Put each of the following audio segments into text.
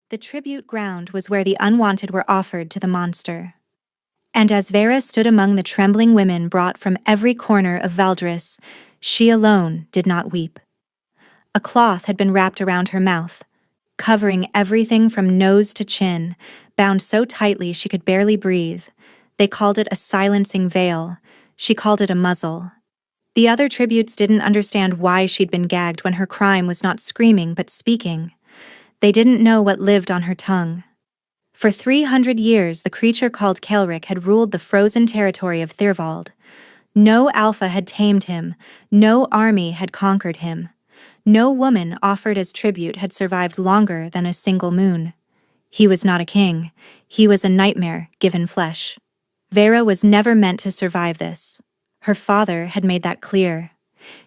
The tribute ground was where the unwanted were offered to the monster. And as Vera stood among the trembling women brought from every corner of Valdris, she alone did not weep. A cloth had been wrapped around her mouth, covering everything from nose to chin, bound so tightly she could barely breathe. They called it a silencing veil. She called it a muzzle. The other tributes didn't understand why she'd been gagged when her crime was not screaming but speaking. They didn't know what lived on her tongue. For 300 years, the creature called Kelric had ruled the frozen territory of Thirvald. No alpha had tamed him, no army had conquered him. No woman offered as tribute had survived longer than a single moon. He was not a king. He was a nightmare given flesh. Vera was never meant to survive this. Her father had made that clear.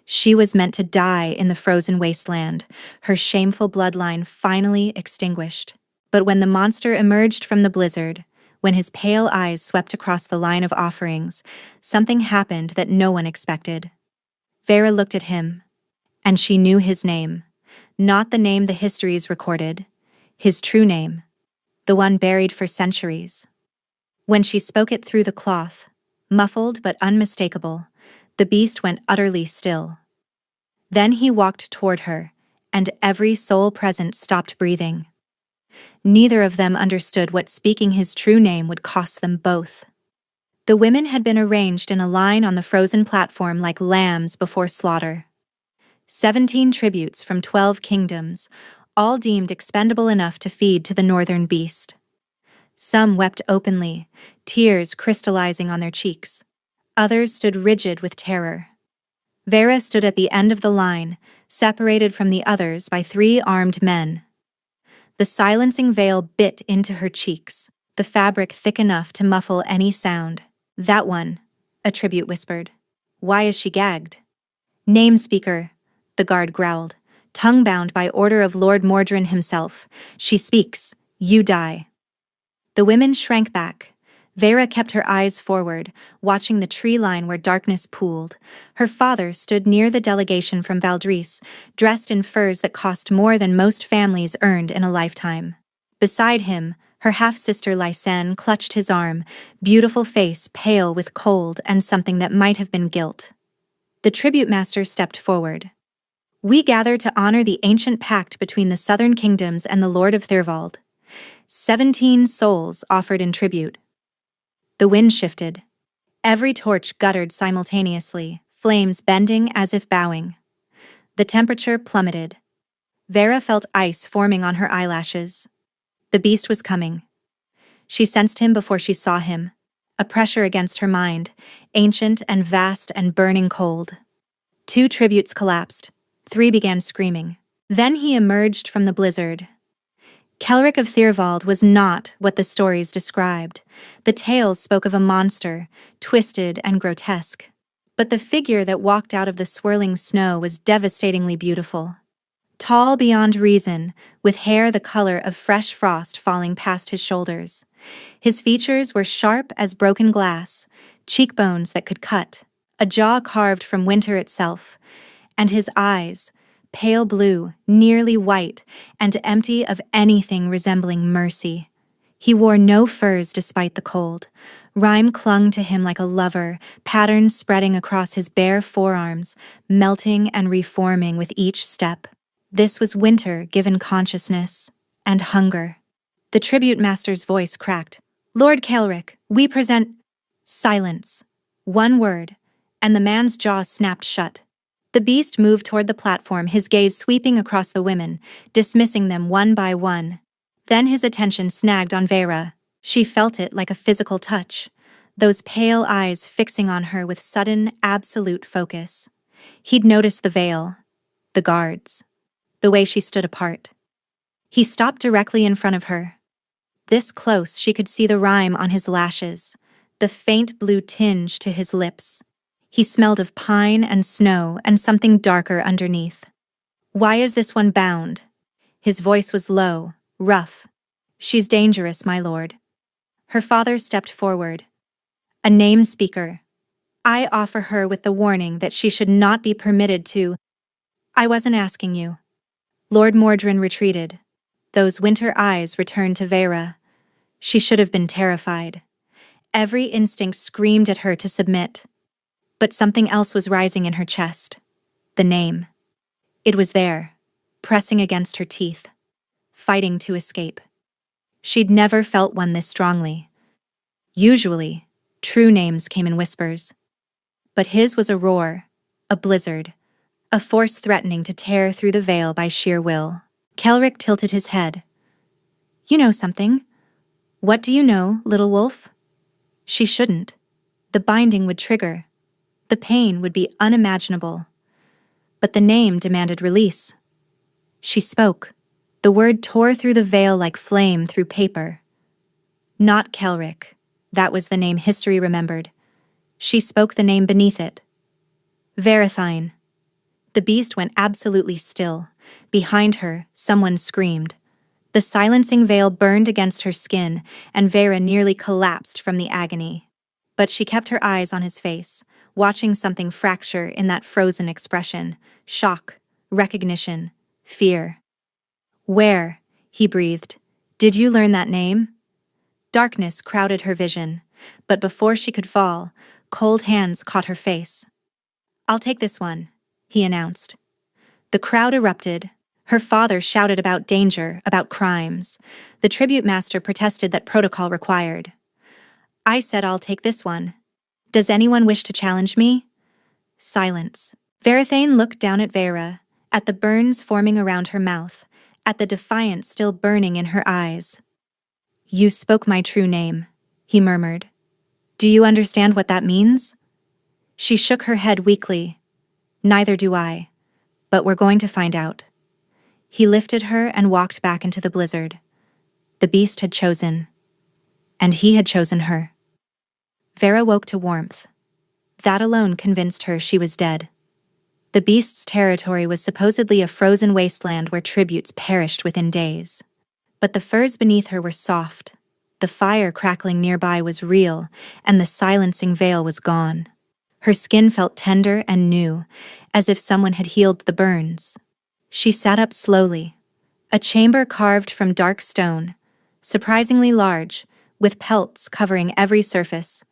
She was meant to die in the frozen wasteland, her shameful bloodline finally extinguished. But when the monster emerged from the blizzard, when his pale eyes swept across the line of offerings, something happened that no one expected. Vera looked at him, and she knew his name. Not the name the histories recorded, his true name, the one buried for centuries. When she spoke it through the cloth, muffled but unmistakable, the beast went utterly still. Then he walked toward her, and every soul present stopped breathing. Neither of them understood what speaking his true name would cost them both. The women had been arranged in a line on the frozen platform like lambs before slaughter. 17 tributes from 12 kingdoms, all deemed expendable enough to feed to the northern beast. Some wept openly, tears crystallizing on their cheeks. Others stood rigid with terror. Vera stood at the end of the line, separated from the others by 3 armed men. The silencing veil bit into her cheeks, the fabric thick enough to muffle any sound. "That one," a tribute whispered. "Why is she gagged?" "Name speaker," the guard growled, tongue-bound by order of Lord Mordrin himself. "She speaks, you die." The women shrank back. Vera kept her eyes forward, watching the tree line where darkness pooled. Her father stood near the delegation from Valdris, dressed in furs that cost more than most families earned in a lifetime. Beside him, her half-sister Lysanne clutched his arm, beautiful face pale with cold and something that might have been guilt. The tribute master stepped forward. "We gather to honor the ancient pact between the southern kingdoms and the Lord of Thirvald. 17 souls offered in tribute." The wind shifted. Every torch guttered simultaneously, flames bending as if bowing. The temperature plummeted. Vera felt ice forming on her eyelashes. The beast was coming. She sensed him before she saw him, a pressure against her mind, ancient and vast and burning cold. 2 tributes collapsed. 3 began screaming. Then he emerged from the blizzard. Kelric of Thirvald was not what the stories described. The tales spoke of a monster, twisted and grotesque. But the figure that walked out of the swirling snow was devastatingly beautiful. Tall beyond reason, with hair the color of fresh frost falling past his shoulders. His features were sharp as broken glass, cheekbones that could cut, a jaw carved from winter itself, and his eyes, pale blue, nearly white, and empty of anything resembling mercy. He wore no furs despite the cold. Rime clung to him like a lover, patterns spreading across his bare forearms, melting and reforming with each step. This was winter given consciousness, and hunger. The tribute master's voice cracked. "Lord Kelric, we present—" Silence. One word, and the man's jaw snapped shut. The beast moved toward the platform, his gaze sweeping across the women, dismissing them one by one. Then his attention snagged on Vera. She felt it like a physical touch, those pale eyes fixing on her with sudden, absolute focus. He'd noticed the veil, the guards, the way she stood apart. He stopped directly in front of her. This close, she could see the rime on his lashes, the faint blue tinge to his lips. He smelled of pine and snow and something darker underneath. "Why is this one bound?" His voice was low, rough. "She's dangerous, my lord." Her father stepped forward. "A name speaker. I offer her with the warning that she should not be permitted to—" "I wasn't asking you." Lord Mordrin retreated. Those winter eyes returned to Vera. She should have been terrified. Every instinct screamed at her to submit. But something else was rising in her chest. The name. It was there, pressing against her teeth, fighting to escape. She'd never felt one this strongly. Usually, true names came in whispers. But his was a roar, a blizzard, a force threatening to tear through the veil by sheer will. Kelric tilted his head. You know something. What do you know, little wolf? She shouldn't. The binding would trigger. The pain would be unimaginable. But the name demanded release. She spoke. The word tore through the veil like flame through paper. Not Kelric. That was the name history remembered. She spoke the name beneath it. Varathine. The beast went absolutely still. Behind her, someone screamed. The silencing veil burned against her skin, and Vera nearly collapsed from the agony. But she kept her eyes on his face, watching something fracture in that frozen expression. Shock, recognition, fear. Where, he breathed, did you learn that name? Darkness crowded her vision, but before she could fall, cold hands caught her face. I'll take this one, he announced. The crowd erupted. Her father shouted about danger, about crimes. The tribute master protested that protocol required. I said I'll take this one. Does anyone wish to challenge me? Silence. Varathane looked down at Vera, at the burns forming around her mouth, at the defiance still burning in her eyes. You spoke my true name, he murmured. Do you understand what that means? She shook her head weakly. Neither do I, but we're going to find out. He lifted her and walked back into the blizzard. The beast had chosen. And he had chosen her. Vera woke to warmth. That alone convinced her she was dead. The beast's territory was supposedly a frozen wasteland where tributes perished within days. But the furs beneath her were soft. The fire crackling nearby was real, and the silencing veil was gone. Her skin felt tender and new, as if someone had healed the burns. She sat up slowly. A chamber carved from dark stone, surprisingly large, with pelts covering every surface.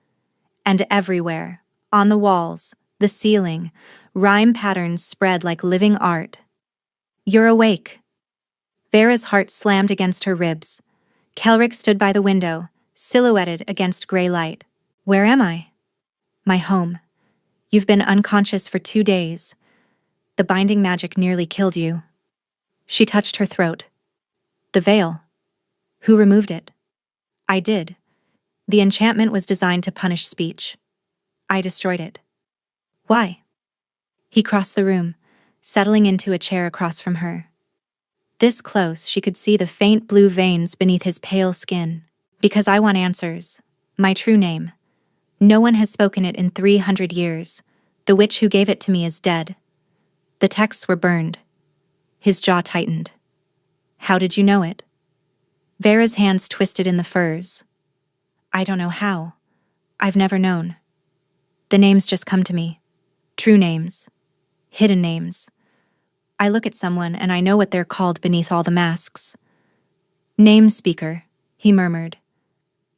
And everywhere, on the walls, the ceiling, rhyme patterns spread like living art. You're awake. Vera's heart slammed against her ribs. Kelric stood by the window, silhouetted against gray light. Where am I? My home. You've been unconscious for 2 days. The binding magic nearly killed you. She touched her throat. The veil. Who removed it? I did. The enchantment was designed to punish speech. I destroyed it. Why? He crossed the room, settling into a chair across from her. This close, she could see the faint blue veins beneath his pale skin. Because I want answers. My true name. No one has spoken it in 300 years. The witch who gave it to me is dead. The texts were burned. His jaw tightened. How did you know it? Vera's hands twisted in the furs. I don't know how. I've never known. The names just come to me. True names. Hidden names. I look at someone and I know what they're called beneath all the masks. Name speaker, he murmured.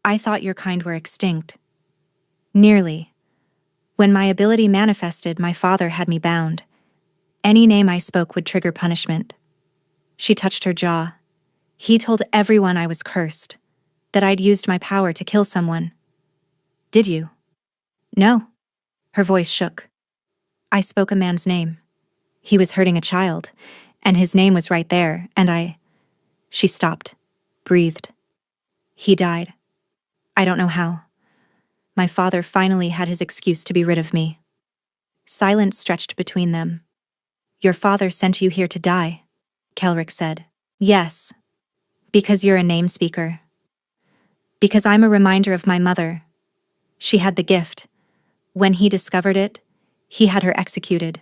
I thought your kind were extinct. Nearly. When my ability manifested, my father had me bound. Any name I spoke would trigger punishment. She touched her jaw. He told everyone I was cursed, that I'd used my power to kill someone. Did you? No. Her voice shook. I spoke a man's name. He was hurting a child, and his name was right there, and I... She stopped, breathed. He died. I don't know how. My father finally had his excuse to be rid of me. Silence stretched between them. Your father sent you here to die, Kelric said. Yes. Because you're a name speaker. Because I'm a reminder of my mother. She had the gift. When he discovered it, he had her executed.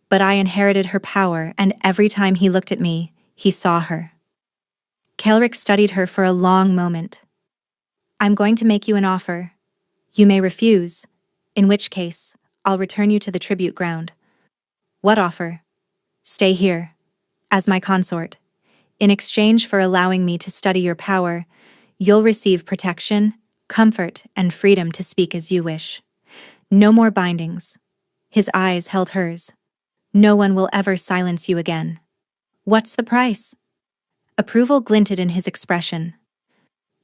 But I inherited her power, and every time he looked at me, he saw her. Kelric studied her for a long moment. I'm going to make you an offer. You may refuse, in which case, I'll return you to the tribute ground. What offer? Stay here, as my consort. In exchange for allowing me to study your power, you'll receive protection, comfort, and freedom to speak as you wish. No more bindings. His eyes held hers. No one will ever silence you again. What's the price? Approval glinted in his expression.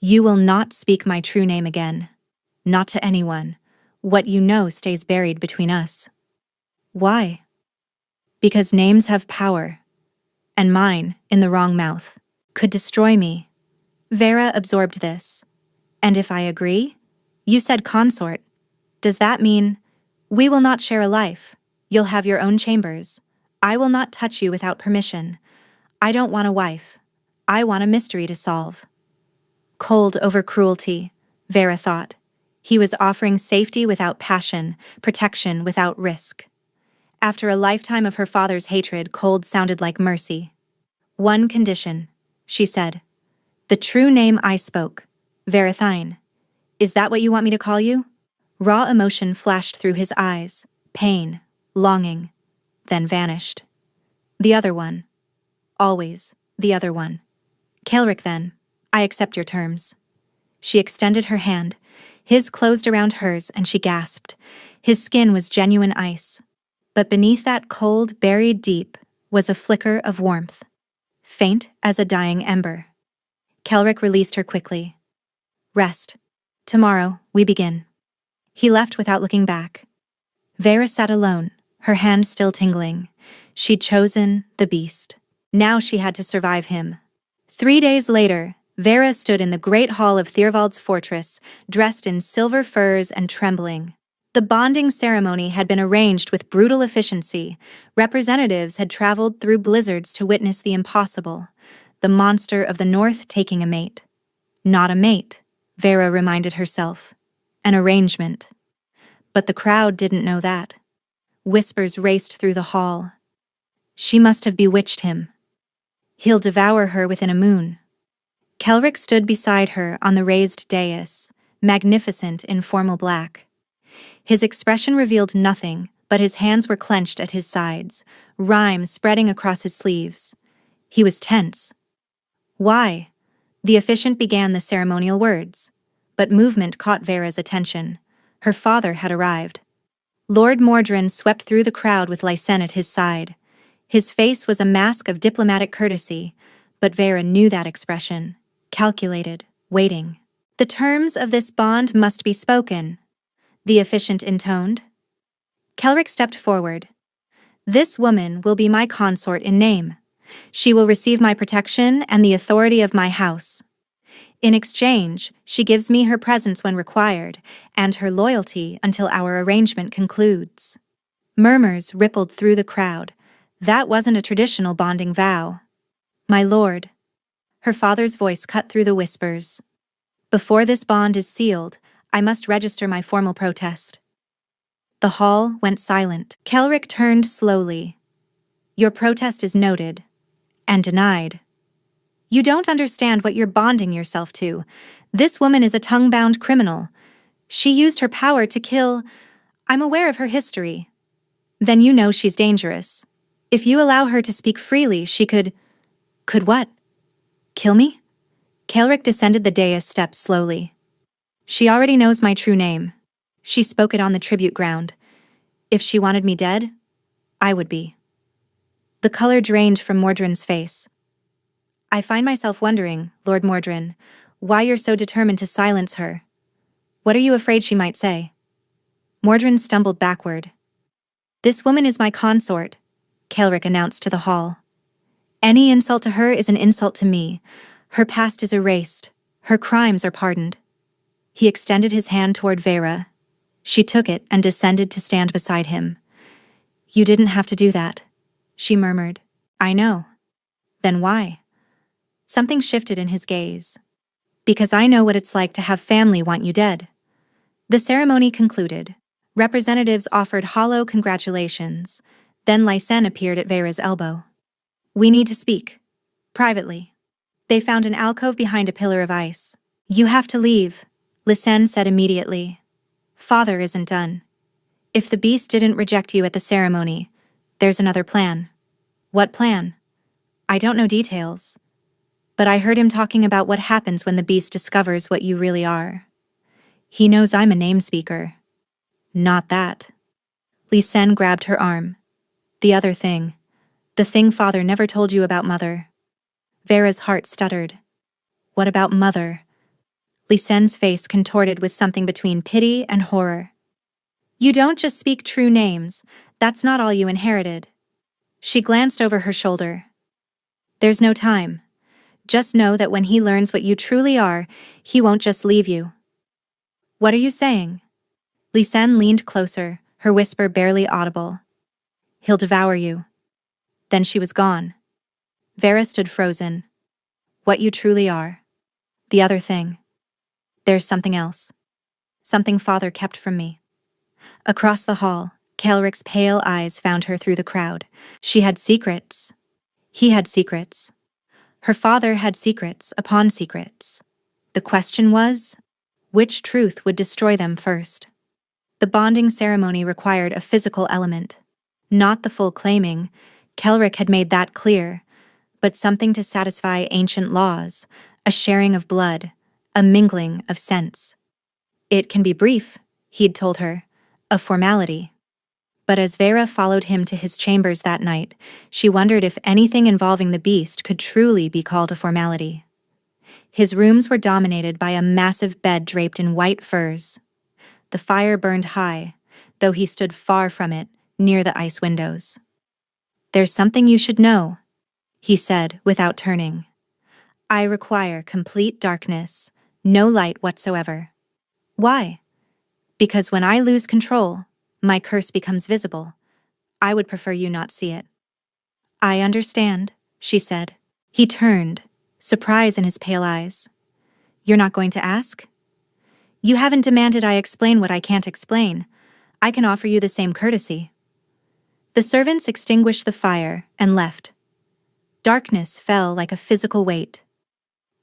You will not speak my true name again. Not to anyone. What you know stays buried between us. Why? Because names have power. And mine, in the wrong mouth, could destroy me. Vera absorbed this. And if I agree? You said consort. Does that mean we will not share a life? You'll have your own chambers. I will not touch you without permission. I don't want a wife. I want a mystery to solve. Cold over cruelty, Vera thought. He was offering safety without passion, protection without risk. After a lifetime of her father's hatred, cold sounded like mercy. One condition, she said. The true name I spoke, Verathine. Is that what you want me to call you? Raw emotion flashed through his eyes, pain, longing, then vanished. The other one. Always, the other one. Kelric, then. I accept your terms. She extended her hand. His closed around hers, and she gasped. His skin was genuine ice. But beneath that cold, buried deep, was a flicker of warmth. Faint as a dying ember. Kelric released her quickly. Rest. Tomorrow, we begin. He left without looking back. Vera sat alone, her hand still tingling. She'd chosen the beast. Now she had to survive him. 3 days later, Vera stood in the great hall of Thierwald's fortress, dressed in silver furs and trembling. The bonding ceremony had been arranged with brutal efficiency. Representatives had traveled through blizzards to witness the impossible, the monster of the north taking a mate. Not a mate, Vera reminded herself. An arrangement. But the crowd didn't know that. Whispers raced through the hall. She must have bewitched him. He'll devour her within a moon. Kelric stood beside her on the raised dais, magnificent in formal black. His expression revealed nothing, but his hands were clenched at his sides, rime spreading across his sleeves. He was tense. Why? The officiant began the ceremonial words, but movement caught Vera's attention. Her father had arrived. Lord Mordrin swept through the crowd with Lysen at his side. His face was a mask of diplomatic courtesy, but Vera knew that expression. Calculated, waiting. The terms of this bond must be spoken, the officiant intoned. Kelric stepped forward. This woman will be my consort in name. She will receive my protection and the authority of my house. In exchange, she gives me her presence when required, and her loyalty until our arrangement concludes. Murmurs rippled through the crowd. That wasn't a traditional bonding vow. My lord. Her father's voice cut through the whispers. Before this bond is sealed, I must register my formal protest. The hall went silent. Kelric turned slowly. Your protest is noted. And denied. You don't understand what you're bonding yourself to. This woman is a tongue-bound criminal. She used her power to kill. I'm aware of her history. Then you know she's dangerous. If you allow her to speak freely, she could... Could what? Kill me? Kelric descended the dais steps slowly. She already knows my true name. She spoke it on the tribute ground. If she wanted me dead, I would be. The color drained from Mordrin's face. I find myself wondering, Lord Mordrin, why you're so determined to silence her. What are you afraid she might say? Mordrin stumbled backward. This woman is my consort, Kelric announced to the hall. Any insult to her is an insult to me. Her past is erased. Her crimes are pardoned. He extended his hand toward Vera. She took it and descended to stand beside him. You didn't have to do that, she murmured. I know. Then why? Something shifted in his gaze. Because I know what it's like to have family want you dead. The ceremony concluded. Representatives offered hollow congratulations. Then Lysen appeared at Vera's elbow. We need to speak. Privately. They found an alcove behind a pillar of ice. You have to leave, Lysen said immediately. Father isn't done. If the beast didn't reject you at the ceremony, there's another plan. What plan? I don't know details. but I heard him talking about what happens when the beast discovers what you really are. He knows I'm a name speaker. Not that. Li Sen grabbed her arm. The other thing. The thing father never told you about mother. Vera's heart stuttered. What about mother? Li Sen's face contorted with something between pity and horror. You don't just speak true names. That's not all you inherited. She glanced over her shoulder. There's no time. Just know that when he learns what you truly are, he won't just leave you. What are you saying? Li Sen leaned closer, her whisper barely audible. He'll devour you. Then she was gone. Vera stood frozen. What you truly are. The other thing. There's something else. Something father kept from me. Across the hall, Kelric's pale eyes found her through the crowd. She had secrets. He had secrets. Her father had secrets upon secrets. The question was, which truth would destroy them first? The bonding ceremony required a physical element. Not the full claiming, Kelric had made that clear, but something to satisfy ancient laws, a sharing of blood, a mingling of sense. It can be brief, he'd told her, a formality. But as Vera followed him to his chambers that night, she wondered if anything involving the beast could truly be called a formality. His rooms were dominated by a massive bed draped in white furs. The fire burned high, though he stood far from it, near the ice windows. There's something you should know, he said without turning. I require complete darkness, no light whatsoever. Why? Because when I lose control, my curse becomes visible. I would prefer you not see it. I understand, she said. He turned, surprise in his pale eyes. You're not going to ask? You haven't demanded I explain what I can't explain. I can offer you the same courtesy. The servants extinguished the fire and left. Darkness fell like a physical weight.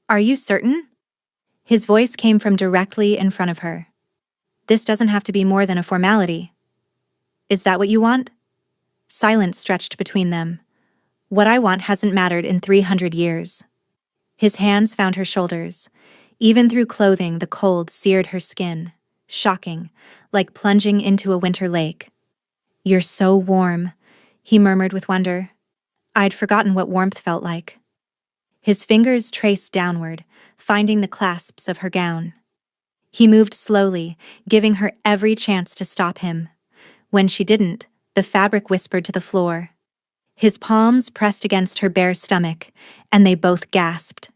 Are you certain? His voice came from directly in front of her. This doesn't have to be more than a formality. Is that what you want? Silence stretched between them. What I want hasn't mattered in 300 years. His hands found her shoulders. Even through clothing, the cold seared her skin. Shocking, like plunging into a winter lake. You're so warm, he murmured with wonder. I'd forgotten what warmth felt like. His fingers traced downward, finding the clasps of her gown. He moved slowly, giving her every chance to stop him. When she didn't, the fabric whispered to the floor. His palms pressed against her bare stomach, and they both gasped.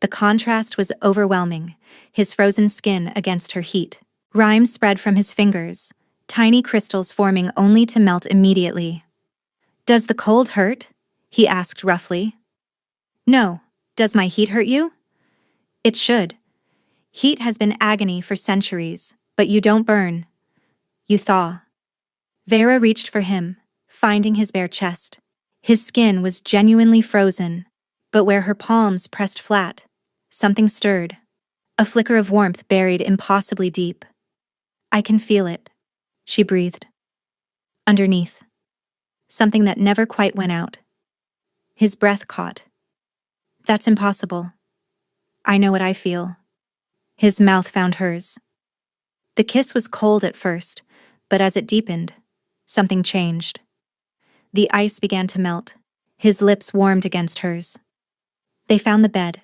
The contrast was overwhelming, his frozen skin against her heat. Rime spread from his fingers, tiny crystals forming only to melt immediately. Does the cold hurt? He asked roughly. No. Does my heat hurt you? It should. Heat has been agony for centuries, but you don't burn. You thaw. Vera reached for him, finding his bare chest. His skin was genuinely frozen, but where her palms pressed flat, something stirred. A flicker of warmth buried impossibly deep. I can feel it, she breathed. Underneath. Something that never quite went out. His breath caught. That's impossible. I know what I feel. His mouth found hers. The kiss was cold at first, but as it deepened, something changed. The ice began to melt. His lips warmed against hers. They found the bed,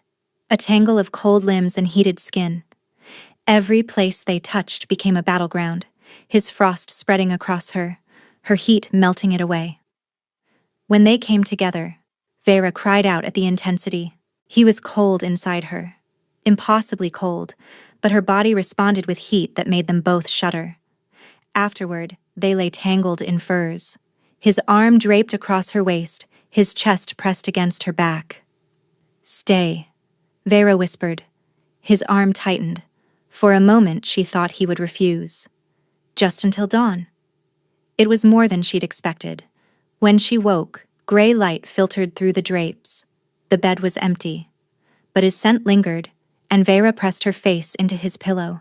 a tangle of cold limbs and heated skin. Every place they touched became a battleground, his frost spreading across her, her heat melting it away. When they came together, Vera cried out at the intensity. He was cold inside her, impossibly cold, but her body responded with heat that made them both shudder. Afterward, they lay tangled in furs. His arm draped across her waist, his chest pressed against her back. Stay, Vera whispered. His arm tightened. For a moment she thought he would refuse. Just until dawn. It was more than she'd expected. When she woke, gray light filtered through the drapes. The bed was empty. But his scent lingered, and Vera pressed her face into his pillow.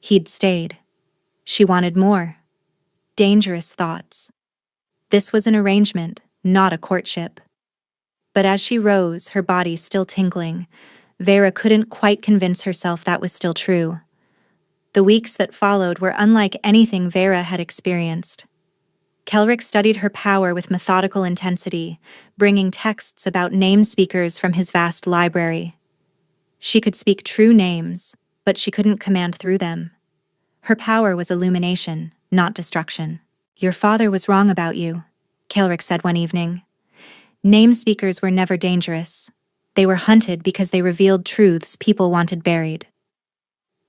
He'd stayed. She wanted more. Dangerous thoughts. This was an arrangement, not a courtship. But as she rose, her body still tingling, Vera couldn't quite convince herself that was still true. The weeks that followed were unlike anything Vera had experienced. Kelric studied her power with methodical intensity, bringing texts about name speakers from his vast library. She could speak true names, but she couldn't command through them. Her power was illumination, not destruction. "Your father was wrong about you," Kelric said one evening. "Name speakers were never dangerous. They were hunted because they revealed truths people wanted buried."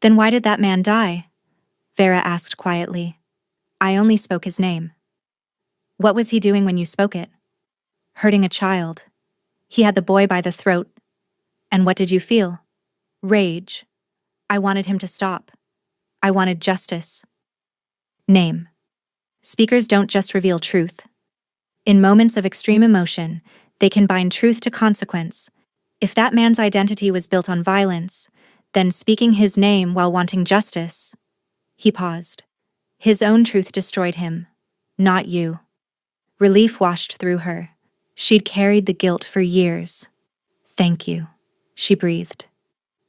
"Then why did that man die?" Vera asked quietly. "I only spoke his name." "What was he doing when you spoke it?" "Hurting a child. He had the boy by the throat." "And what did you feel?" "Rage. I wanted him to stop. I wanted justice." Name. Speakers don't just reveal truth. In moments of extreme emotion, they can bind truth to consequence. If that man's identity was built on violence, then speaking his name while wanting justice. He paused. His own truth destroyed him, not you. Relief washed through her. She'd carried the guilt for years. "Thank you," she breathed.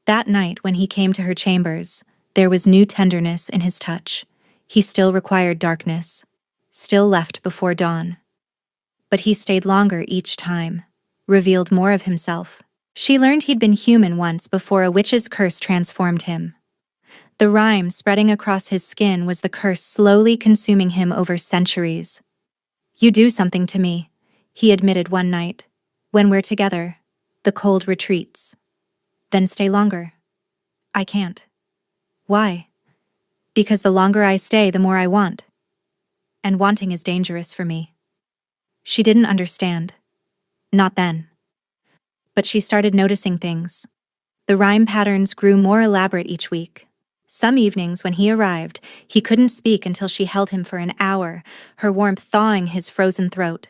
That night, when he came to her chambers, there was new tenderness in his touch. He still required darkness, still left before dawn. But he stayed longer each time, revealed more of himself. She learned he'd been human once before a witch's curse transformed him. The rime spreading across his skin was the curse slowly consuming him over centuries. "You do something to me," he admitted one night. "When we're together, the cold retreats. Then stay longer." "I can't." "Why?" "Because the longer I stay, the more I want. And wanting is dangerous for me." She didn't understand. Not then. But she started noticing things. The rhyme patterns grew more elaborate each week. Some evenings when he arrived, he couldn't speak until she held him for an hour, her warmth thawing his frozen throat.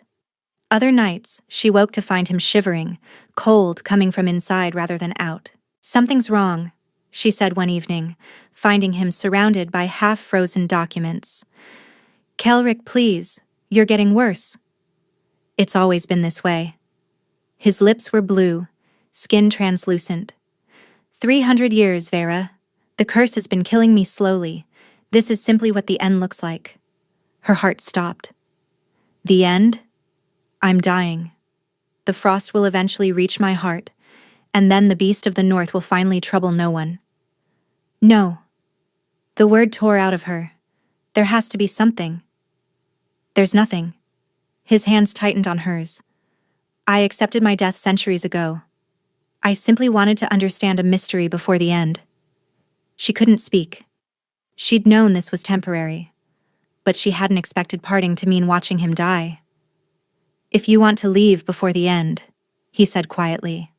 Other nights, she woke to find him shivering, cold coming from inside rather than out. "Something's wrong," she said one evening, finding him surrounded by half-frozen documents. "Kelric, please, you're getting worse." "It's always been this way." His lips were blue, skin translucent. 300 years, Vera. The curse has been killing me slowly. This is simply what the end looks like." Her heart stopped. "The end? I'm dying. The frost will eventually reach my heart, and then the beast of the north will finally trouble no one." "No." The word tore out of her. "There has to be something." "There's nothing." His hands tightened on hers. "I accepted my death centuries ago. I simply wanted to understand a mystery before the end." She couldn't speak. She'd known this was temporary, but she hadn't expected parting to mean watching him die. "If you want to leave before the end," he said quietly,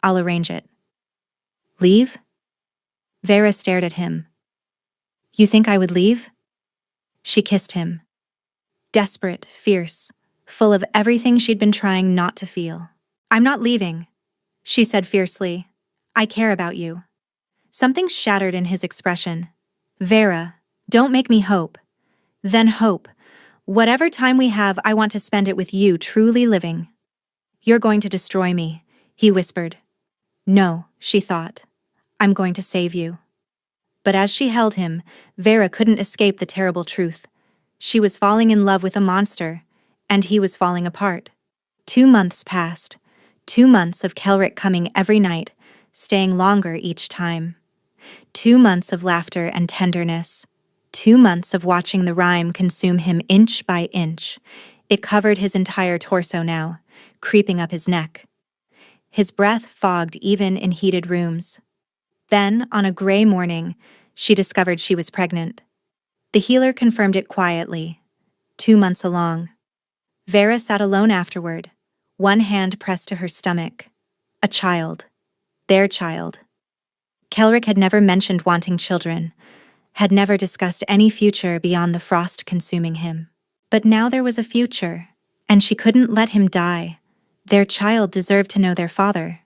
"I'll arrange it." "Leave?" Vera stared at him. "You think I would leave?" She kissed him. Desperate, fierce, full of everything she'd been trying not to feel. "I'm not leaving," she said fiercely. "I care about you." Something shattered in his expression. "Vera, don't make me hope. Then hope. Whatever time we have, I want to spend it with you truly living." "You're going to destroy me," he whispered. "No," she thought. "I'm going to save you." But as she held him, Vera couldn't escape the terrible truth. She was falling in love with a monster, and he was falling apart. 2 months passed. 2 months of Kelric coming every night, staying longer each time. 2 months of laughter and tenderness. 2 months of watching the rime consume him inch by inch. It covered his entire torso now, creeping up his neck. His breath fogged even in heated rooms. Then, on a gray morning, she discovered she was pregnant. The healer confirmed it quietly. 2 months along. Vera sat alone afterward, one hand pressed to her stomach. A child. Their child. Kelric had never mentioned wanting children, had never discussed any future beyond the frost consuming him. But now there was a future, and she couldn't let him die. Their child deserved to know their father.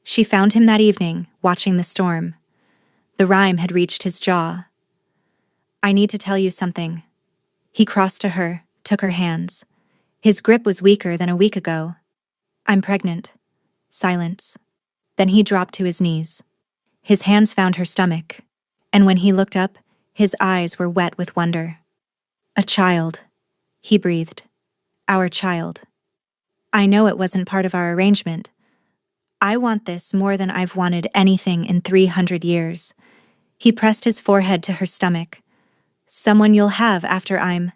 She found him that evening, watching the storm. The rime had reached his jaw. "I need to tell you something." He crossed to her, took her hands. His grip was weaker than a week ago. I'm pregnant. Silence. Then he dropped to his knees. His hands found her stomach, and when he looked up, his eyes were wet with wonder. A child, he breathed. Our child. I know it wasn't part of our arrangement. I want this more than I've wanted anything in 300 years. He pressed his forehead to her stomach. Someone you'll have after I'm...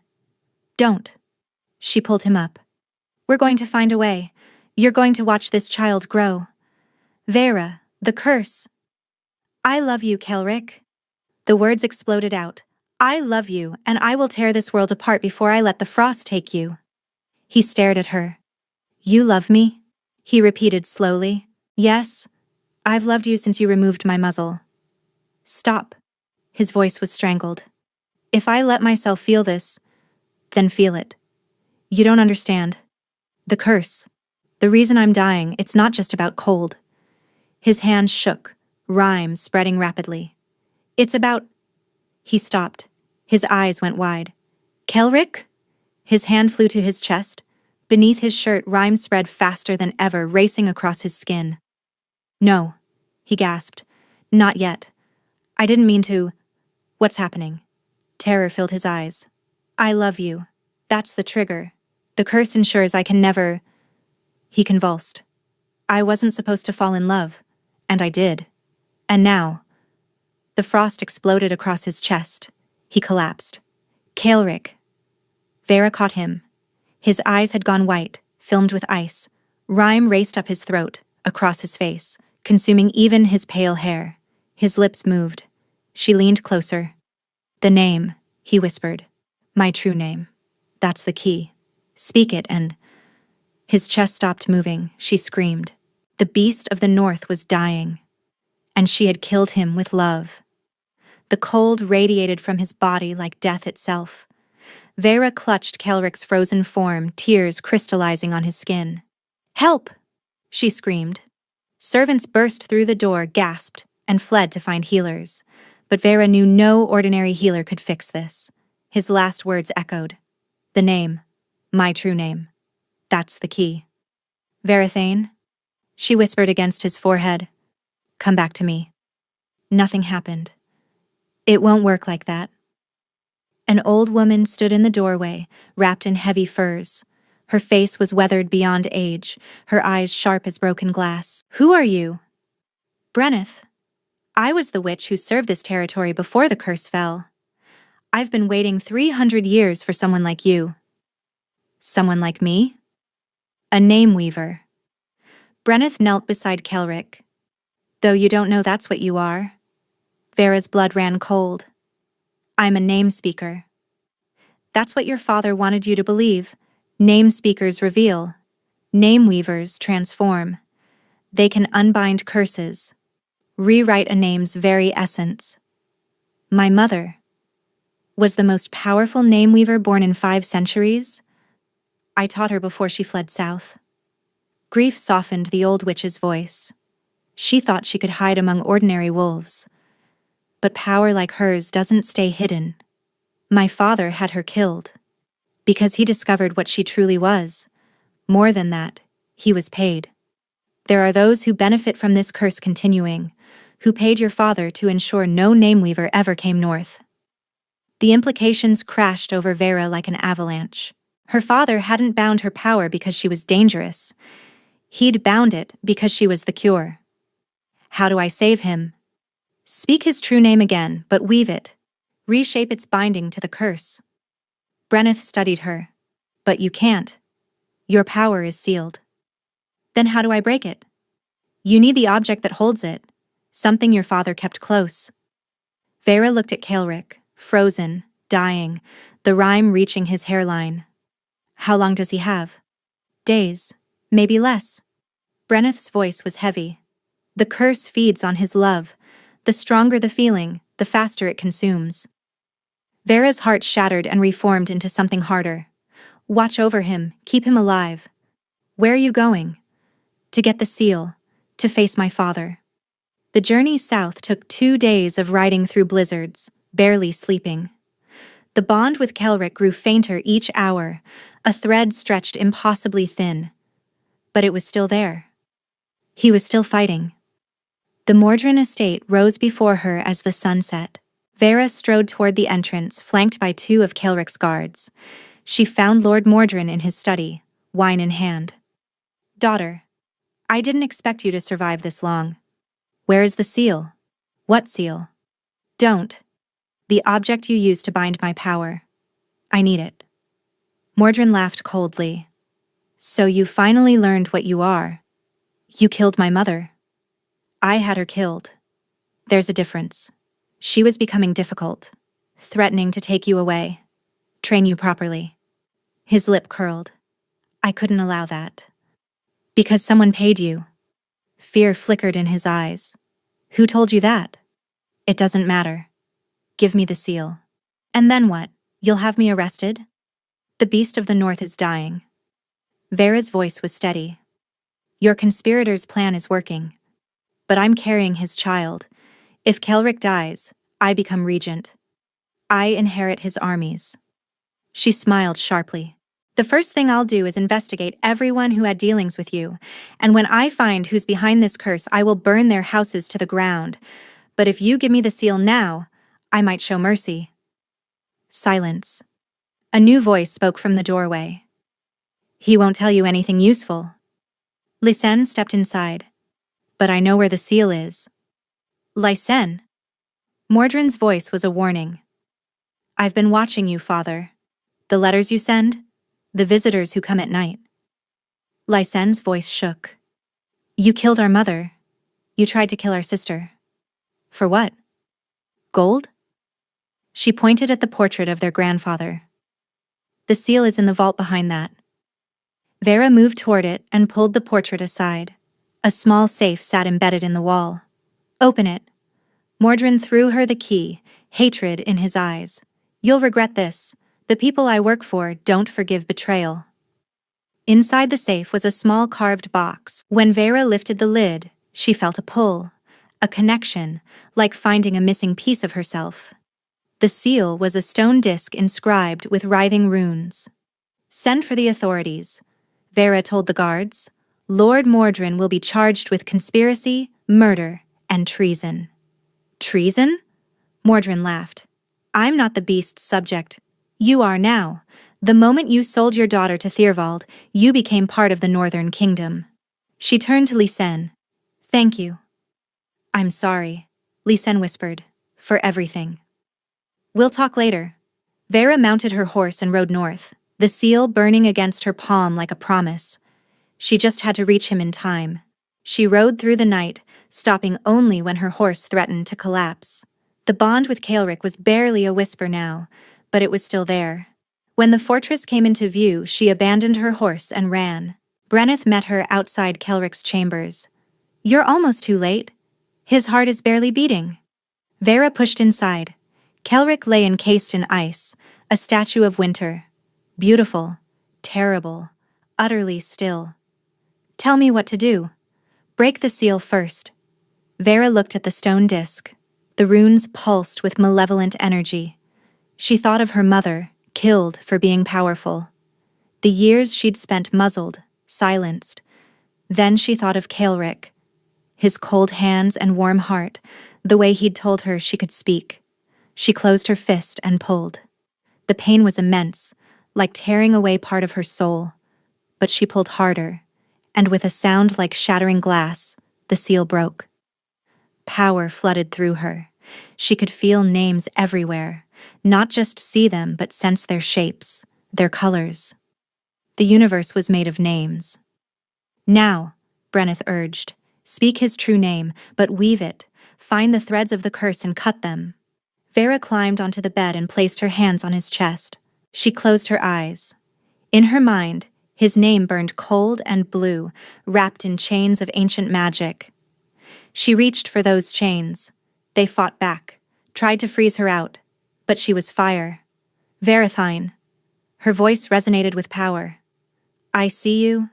Don't. She pulled him up. We're going to find a way. You're going to watch this child grow. Vera, the curse. I love you, Kelric. The words exploded out. I love you, and I will tear this world apart before I let the frost take you. He stared at her. You love me? He repeated slowly. Yes. I've loved you since you removed my muzzle. Stop. His voice was strangled. If I let myself feel this, then feel it. You don't understand. The curse. The reason I'm dying, it's not just about cold. His hand shook, rhyme spreading rapidly. It's about... He stopped. His eyes went wide. Kelric? His hand flew to his chest. Beneath his shirt, rhyme spread faster than ever, racing across his skin. No, he gasped. Not yet. I didn't mean to... What's happening? Terror filled his eyes. I love you. That's the trigger. The curse ensures I can never... He convulsed. I wasn't supposed to fall in love, and I did. And now... The frost exploded across his chest. He collapsed. Kelric. Vera caught him. His eyes had gone white, filmed with ice. Rhyme raced up his throat, across his face, consuming even his pale hair. His lips moved. She leaned closer. The name, he whispered. My true name. That's the key. Speak it and... His chest stopped moving. She screamed. The beast of the north was dying. And she had killed him with love. The cold radiated from his body like death itself. Vera clutched Kelric's frozen form, tears crystallizing on his skin. Help! She screamed. Servants burst through the door, gasped, and fled to find healers. But Vera knew no ordinary healer could fix this. His last words echoed. The name. My true name. That's the key. Varathane? She whispered against his forehead. Come back to me. Nothing happened. It won't work like that. An old woman stood in the doorway, wrapped in heavy furs. Her face was weathered beyond age, her eyes sharp as broken glass. Who are you? Brenneth. I was the witch who served this territory before the curse fell. I've been waiting 300 years for someone like you. Someone like me? A name weaver. Brenneth knelt beside Kelric. Though you don't know that's what you are. Vera's blood ran cold. I'm a name speaker. That's what your father wanted you to believe. Name speakers reveal. Name weavers transform. They can unbind curses, rewrite a name's very essence. My mother was the most powerful name weaver born in 5 centuries. I taught her before she fled south. Grief softened the old witch's voice. She thought she could hide among ordinary wolves. But power like hers doesn't stay hidden. My father had her killed. Because he discovered what she truly was. More than that, he was paid. There are those who benefit from this curse continuing, who paid your father to ensure no name weaver ever came north. The implications crashed over Vera like an avalanche. Her father hadn't bound her power because she was dangerous. He'd bound it because she was the cure. How do I save him? Speak his true name again, but weave it. Reshape its binding to the curse. Brenneth studied her. But you can't. Your power is sealed. Then how do I break it? You need the object that holds it, something your father kept close. Vera looked at Kelric, frozen, dying, the rhyme reaching his hairline. How long does he have? Days, maybe less. Brenneth's voice was heavy. The curse feeds on his love. The stronger the feeling, the faster it consumes. Vera's heart shattered and reformed into something harder. Watch over him, keep him alive. Where are you going? To get the seal, to face my father. The journey south took 2 days of riding through blizzards, barely sleeping. The bond with Kelric grew fainter each hour, a thread stretched impossibly thin. But it was still there. He was still fighting. The Mordrin estate rose before her as the sun set. Vera strode toward the entrance, flanked by 2 of Kaelric's guards. She found Lord Mordrin in his study, wine in hand. "Daughter, I didn't expect you to survive this long. Where is the seal?" "What seal?" "Don't. The object you used to bind my power. I need it." Mordrin laughed coldly. "So you finally learned what you are. You killed my mother. I had her killed. There's a difference. She was becoming difficult, threatening to take you away, train you properly." His lip curled. "I couldn't allow that. Because someone paid you." Fear flickered in his eyes. "Who told you that?" "It doesn't matter. Give me the seal." "And then what? You'll have me arrested?" "The beast of the north is dying." Vera's voice was steady. "Your conspirator's plan is working. But I'm carrying his child. If Kaelric dies, I become regent. I inherit his armies." She smiled sharply. "The first thing I'll do is investigate everyone who had dealings with you, and when I find who's behind this curse, I will burn their houses to the ground. But if you give me the seal now, I might show mercy." Silence. A new voice spoke from the doorway. "He won't tell you anything useful." Lysen stepped inside. "But I know where the seal is." "Lysen?" Mordrin's voice was a warning. "I've been watching you, father. The letters you send, the visitors who come at night." Lysen's voice shook. "You killed our mother. You tried to kill our sister. For what? Gold?" She pointed at the portrait of their grandfather. "The seal is in the vault behind that." Vera moved toward it and pulled the portrait aside. A small safe sat embedded in the wall. "Open it." Mordrin threw her the key, hatred in his eyes. "You'll regret this. The people I work for don't forgive betrayal." Inside the safe was a small carved box. When Vera lifted the lid, she felt a pull, a connection, like finding a missing piece of herself. The seal was a stone disc inscribed with writhing runes. "Send for the authorities," Vera told the guards. "Lord Mordrin will be charged with conspiracy, murder, and treason." "Treason?" Mordrin laughed. "I'm not the beast's subject. You are now. The moment you sold your daughter to Thiervald, you became part of the Northern Kingdom." She turned to Lysen. "Thank you." "I'm sorry," Lysen whispered, "for everything." "We'll talk later." Vera mounted her horse and rode north, the seal burning against her palm like a promise. She just had to reach him in time. She rode through the night, stopping only when her horse threatened to collapse. The bond with Kaelric was barely a whisper now, but it was still there. When the fortress came into view, she abandoned her horse and ran. Brenneth met her outside Kaelric's chambers. "You're almost too late. His heart is barely beating." Vera pushed inside. Kaelric lay encased in ice, a statue of winter. Beautiful, terrible, utterly still. "Tell me what to do." "Break the seal first." Vera looked at the stone disc. The runes pulsed with malevolent energy. She thought of her mother, killed for being powerful. The years she'd spent muzzled, silenced. Then she thought of Kaelric, his cold hands and warm heart, the way he'd told her she could speak. She closed her fist and pulled. The pain was immense, like tearing away part of her soul. But she pulled harder, and with a sound like shattering glass, the seal broke. Power flooded through her. She could feel names everywhere, not just see them but sense their shapes, their colors. The universe was made of names. "Now," Brenneth urged, "speak his true name, but weave it. Find the threads of the curse and cut them." Vera climbed onto the bed and placed her hands on his chest. She closed her eyes. In her mind, his name burned cold and blue, wrapped in chains of ancient magic. She reached for those chains. They fought back, tried to freeze her out, but she was fire. "Varathine." Her voice resonated with power. "I see you,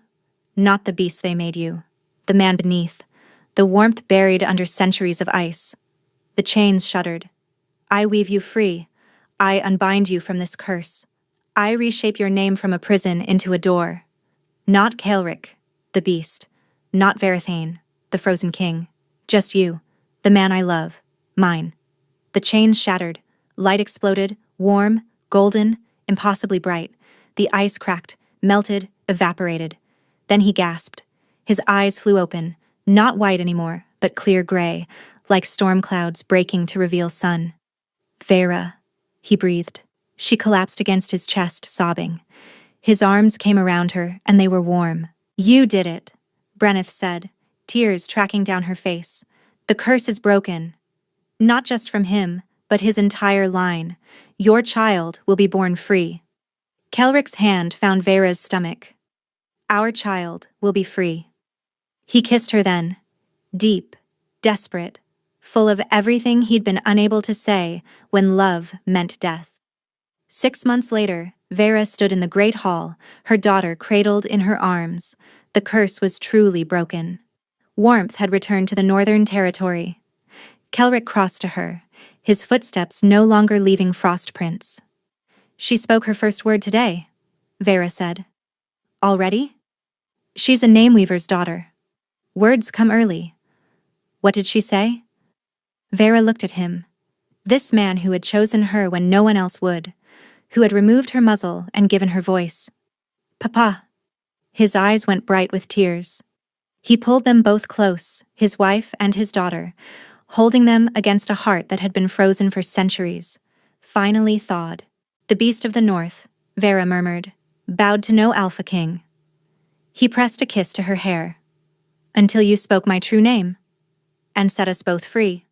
not the beast they made you, the man beneath, the warmth buried under centuries of ice." The chains shuddered. "I weave you free. I unbind you from this curse. I reshape your name from a prison into a door. Not Kaelric, the the beast. Not Varathane, the frozen king. Just you, the man I love, mine. The chains shattered, light exploded, warm, golden, impossibly bright. The ice cracked, melted, evaporated. Then he gasped. His eyes flew open, not white anymore, but clear gray, like storm clouds breaking to reveal sun. Vera, he breathed. She collapsed against his chest, sobbing. His arms came around her, and they were warm. You did it, Brenneth said, tears tracking down her face. The curse is broken. Not just from him, but his entire line. Your child will be born free. Kelric's hand found Vera's stomach. Our child will be free. He kissed her then, deep, desperate, full of everything he'd been unable to say when love meant death. 6 months later, Vera stood in the great hall, her daughter cradled in her arms. The curse was truly broken. Warmth had returned to the Northern Territory. Kelric crossed to her, his footsteps no longer leaving frost prints. She spoke her first word today, Vera said. Already? She's a Nameweaver's daughter. Words come early. What did she say? Vera looked at him. This man who had chosen her when no one else would, who had removed her muzzle and given her voice. Papa. His eyes went bright with tears. He pulled them both close, his wife and his daughter, holding them against a heart that had been frozen for centuries, finally thawed. The beast of the north, Vera murmured, bowed to no Alpha King. He pressed a kiss to her hair. Until you spoke my true name, and set us both free.